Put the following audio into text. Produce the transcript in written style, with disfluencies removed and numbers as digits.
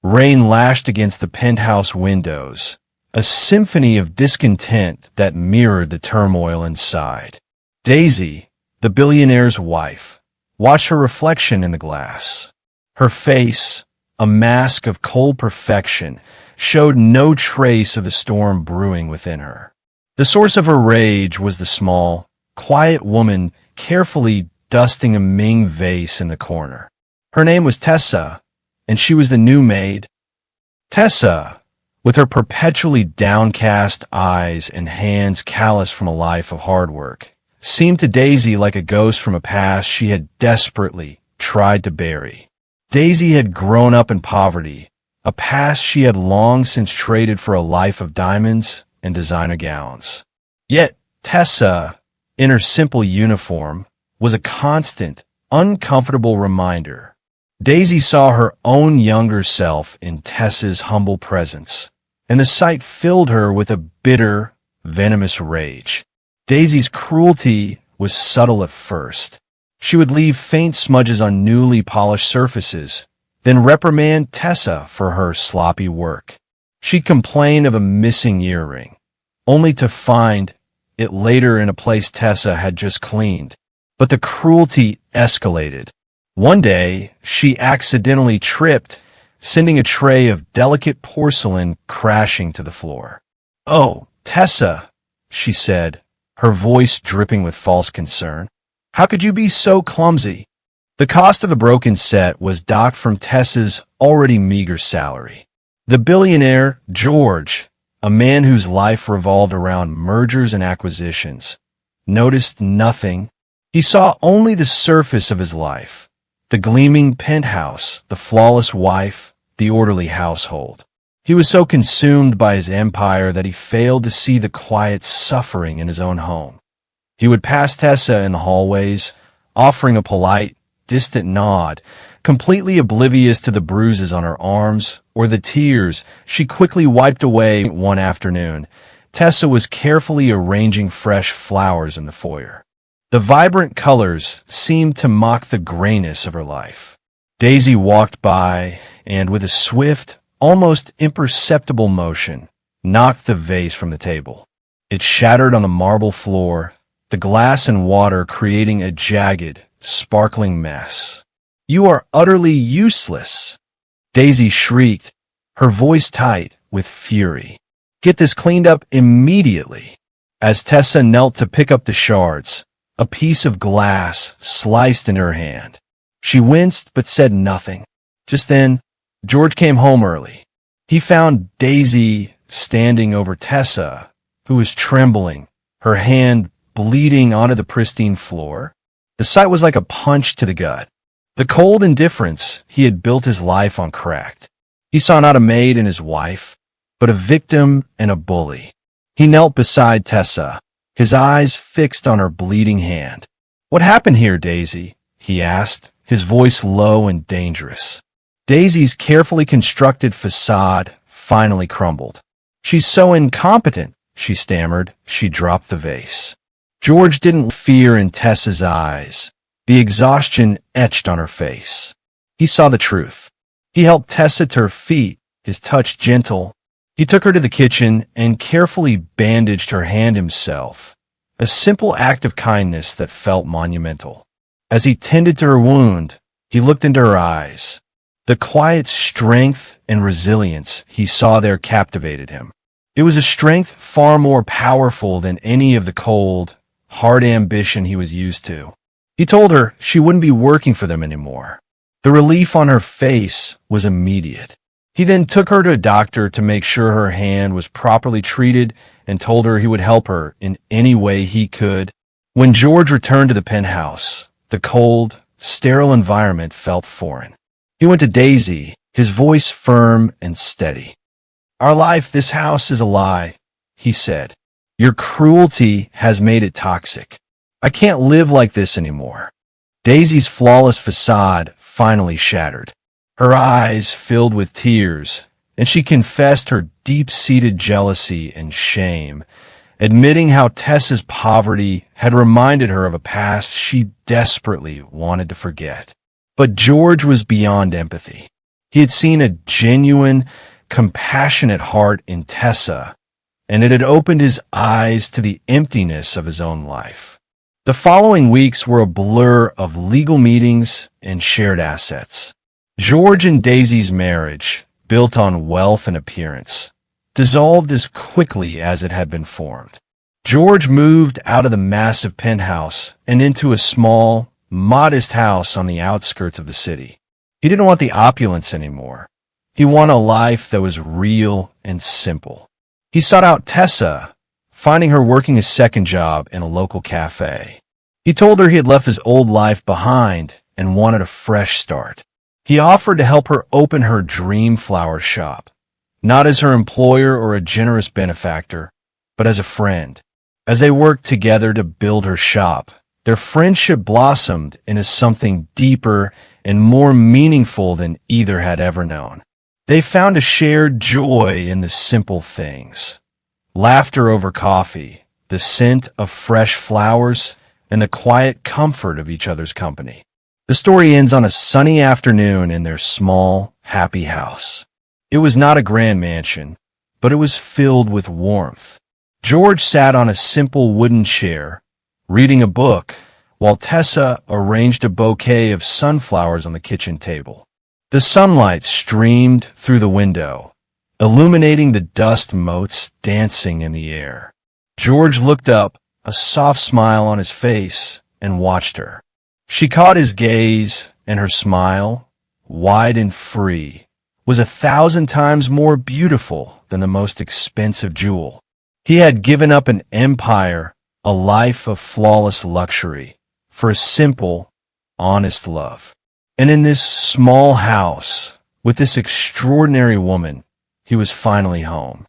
Rain lashed against the penthouse windows, a symphony of discontent that mirrored the turmoil inside. Daisy, the billionaire's wife, watched her reflection in the glass. Her face, a mask of cold perfection, showed no trace of the storm brewing within her. The source of her rage was the small, quiet woman carefully dusting a Ming vase in the corner. Her name was Tessa, and she was the new maid. Tessa, with her perpetually downcast eyes and hands calloused from a life of hard work, seemed to Daisy like a ghost from a past she had desperately tried to bury. Daisy had grown up in poverty, a past she had long since traded for a life of diamonds and designer gowns. Yet Tessa, in her simple uniform, was a constant, uncomfortable reminder. Daisy saw her own younger self in Tessa's humble presence, and the sight filled her with a bitter, venomous rage. Daisy's cruelty was subtle at first. She would leave faint smudges on newly polished surfaces, then reprimand Tessa for her sloppy work. She'd complain of a missing earring, only to find it later in a place Tessa had just cleaned. But the cruelty escalated. One day, she accidentally tripped, sending a tray of delicate porcelain crashing to the floor. "Oh, Tessa," she said, her voice dripping with false concern. "How could you be so clumsy?" The cost of the broken set was docked from Tessa's already meager salary. The billionaire, George, a man whose life revolved around mergers and acquisitions, noticed nothing. He saw only the surface of his life, the gleaming penthouse, the flawless wife, the orderly household. He was so consumed by his empire that he failed to see the quiet suffering in his own home. He would pass Tessa in the hallways, offering a polite, distant nod, completely oblivious to the bruises on her arms or the tears she quickly wiped away. One afternoon, Tessa was carefully arranging fresh flowers in the foyer. The vibrant colors seemed to mock the grayness of her life. Daisy walked by and, with a swift, almost imperceptible motion, knocked the vase from the table. It shattered on the marble floor, the glass and water creating a jagged, sparkling mess. "You are utterly useless," Daisy shrieked, her voice tight with fury. "Get this cleaned up immediately." As Tessa knelt to pick up the shards, a piece of glass sliced in her hand. She winced but said nothing. Just then, George came home early. He found Daisy standing over Tessa, who was trembling, her hand bleeding onto the pristine floor. The sight was like a punch to the gut. The cold indifference he had built his life on cracked. He saw not a maid and his wife, but a victim and a bully. He knelt beside Tessa, his eyes fixed on her bleeding hand. "What happened here, Daisy?" he asked, his voice low and dangerous. Daisy's carefully constructed facade finally crumbled. "She's so incompetent," she stammered. She dropped the vase. George didn't fear in Tessa's eyes, the exhaustion etched on her face. He saw the truth. He helped Tessa to her feet, his touch gentle. He took her to the kitchen and carefully bandaged her hand himself, a simple act of kindness that felt monumental. As he tended to her wound, he looked into her eyes. The quiet strength and resilience he saw there captivated him. It was a strength far more powerful than any of the cold, hard ambition he was used to. He told her she wouldn't be working for them anymore. The relief on her face was immediate. He then took her to a doctor to make sure her hand was properly treated and told her he would help her in any way he could. When George returned to the penthouse, the cold, sterile environment felt foreign. He went to Daisy, his voice firm and steady. "Our life, this house, is a lie," he said. "Your cruelty has made it toxic. I can't live like this anymore." Daisy's flawless facade finally shattered. Her eyes filled with tears, and she confessed her deep-seated jealousy and shame, admitting how Tessa's poverty had reminded her of a past she desperately wanted to forget. But George was beyond empathy. He had seen a genuine, compassionate heart in Tessa, and it had opened his eyes to the emptiness of his own life. The following weeks were a blur of legal meetings and shared assets. George and Daisy's marriage, built on wealth and appearance, dissolved as quickly as it had been formed. George moved out of the massive penthouse and into a small, modest house on the outskirts of the city. He didn't want the opulence anymore. He wanted a life that was real and simple. He sought out Tessa, finding her working a second job in a local cafe. He told her he had left his old life behind and wanted a fresh start. He offered to help her open her dream flower shop, not as her employer or a generous benefactor, but as a friend. As they worked together to build her shop, their friendship blossomed into something deeper and more meaningful than either had ever known. They found a shared joy in the simple things: laughter over coffee, the scent of fresh flowers, and the quiet comfort of each other's company. The story ends on a sunny afternoon in their small, happy house. It was not a grand mansion, but it was filled with warmth. George sat on a simple wooden chair, reading a book, while Tessa arranged a bouquet of sunflowers on the kitchen table. The sunlight streamed through the window, illuminating the dust motes dancing in the air. George looked up, a soft smile on his face, and watched her. She caught his gaze, and her smile, wide and free, was 1,000 times more beautiful than the most expensive jewel. He had given up an empire, a life of flawless luxury, for a simple, honest love. And in this small house, with this extraordinary woman, he was finally home.